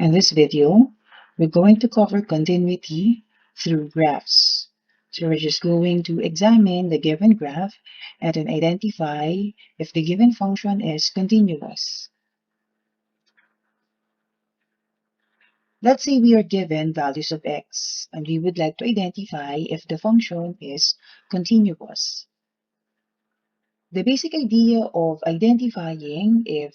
In this video, we're going to cover continuity through graphs. So we're just going to examine the given graph and then identify if the given function is continuous. Let's say we are given values of x, and we would like to identify if the function is continuous. The basic idea of identifying if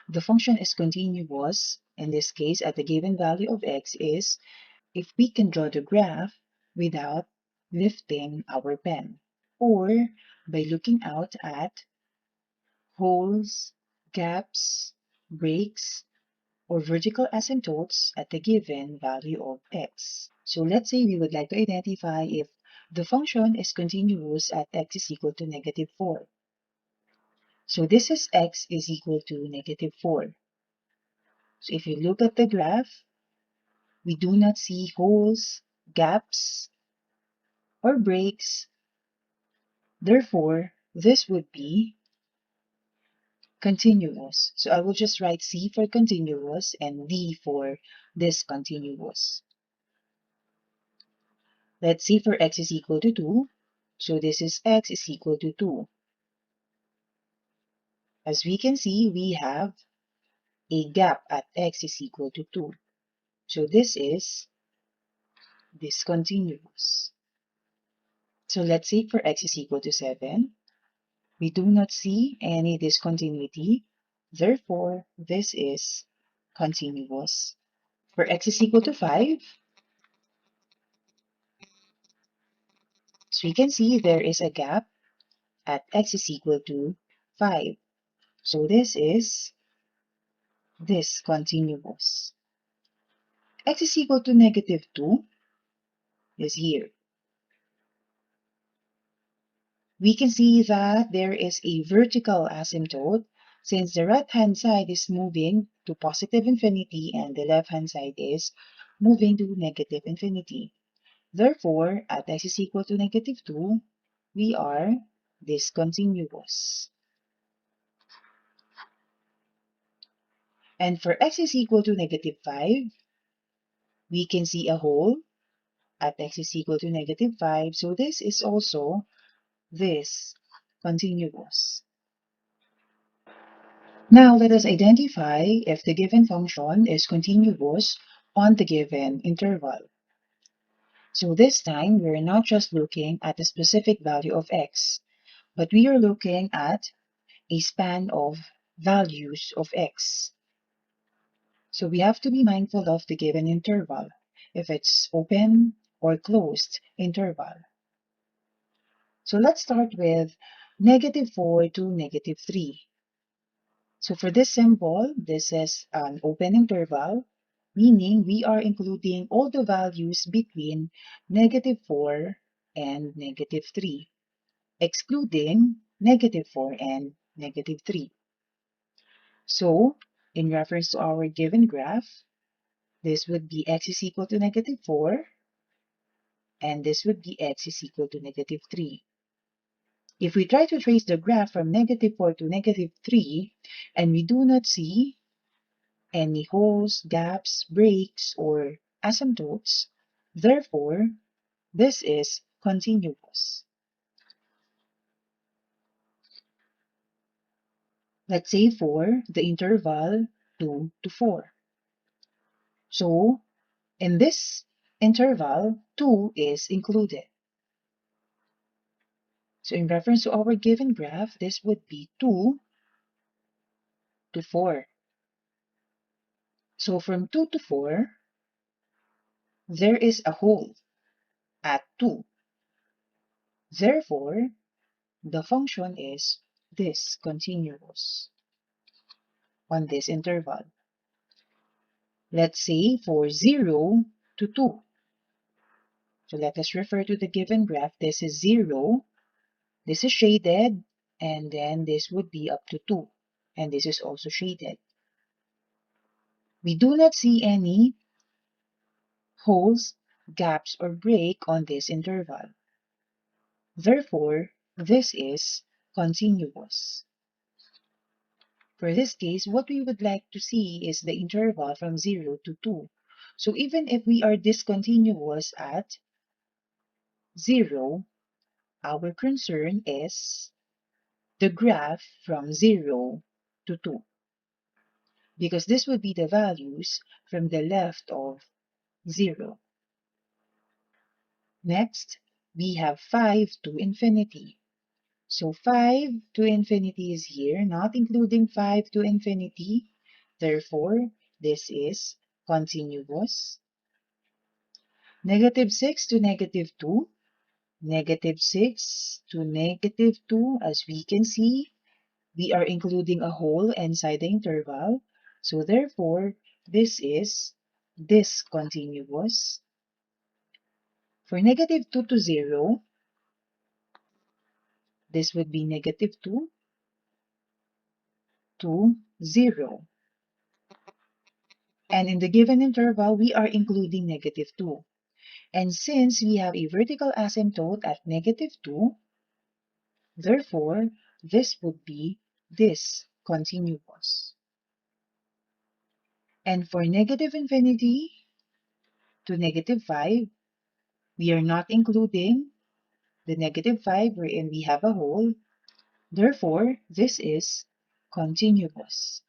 the function is continuous, in this case at the given value of x, is if we can draw the graph without lifting our pen, or by looking out at holes, gaps, breaks, or vertical asymptotes at the given value of x. So let's say we would like to identify if the function is continuous at x is equal to -4. So this is x is equal to -4. So if you look at the graph, we do not see holes, gaps, or breaks. Therefore, this would be continuous. So I will just write C for continuous and D for discontinuous. Let's see for x is equal to 2. So this is x is equal to 2. As we can see, we have a gap at x is equal to 2. So this is discontinuous. So let's say for x is equal to 7. We do not see any discontinuity. Therefore, this is continuous. For x is equal to 5, so we can see there is a gap at x is equal to 5. So this is discontinuous. X is equal to -2 is here. We can see that there is a vertical asymptote since the right-hand side is moving to positive infinity and the left-hand side is moving to negative infinity. Therefore, at x is equal to -2, we are discontinuous. And for x is equal to -5, we can see a hole at x is equal to -5. So this is also discontinuous. Now let us identify if the given function is continuous on the given interval. So this time, we're not just looking at the specific value of x, but we are looking at a span of values of x. So we have to be mindful of the given interval, if it's open or closed interval. So let's start with -4 to -3. So for this symbol, this is an open interval, meaning we are including all the values between -4 and -3, excluding -4 and -3. So in reference to our given graph, this would be x is equal to -4, and this would be x is equal to -3. If we try to trace the graph from -4 to -3, and we do not see any holes, gaps, breaks, or asymptotes, therefore, this is continuous. Let's say for the interval 2 to 4. So, in this interval, 2 is included. So, in reference to our given graph, this would be 2 to 4. So, from 2 to 4, there is a hole at 2. Therefore, the function is discontinuous on this interval. Let's say for 0 to 2. So let us refer to the given graph. This is 0, this is shaded, and then this would be up to 2. And this is also shaded. We do not see any holes, gaps, or break on this interval. Therefore, this is continuous. For this case, what we would like to see is the interval from 0 to 2. So even if we are discontinuous at 0, our concern is the graph from 0 to 2, because this would be the values from the left of 0. Next, we have 5 to infinity. So 5 to infinity is here, not including 5 to infinity. Therefore, this is continuous. Negative 6 to negative 2. Negative 6 to negative 2, as we can see, we are including a hole inside the interval. So therefore, this is discontinuous. For negative 2 to 0, this would be negative 2 to 0. And in the given interval, we are including negative 2. And since we have a vertical asymptote at negative 2, therefore, this would be discontinuous. And for negative infinity to negative 5, we are not including the negative 5 wherein we have a hole. Therefore, this is continuous.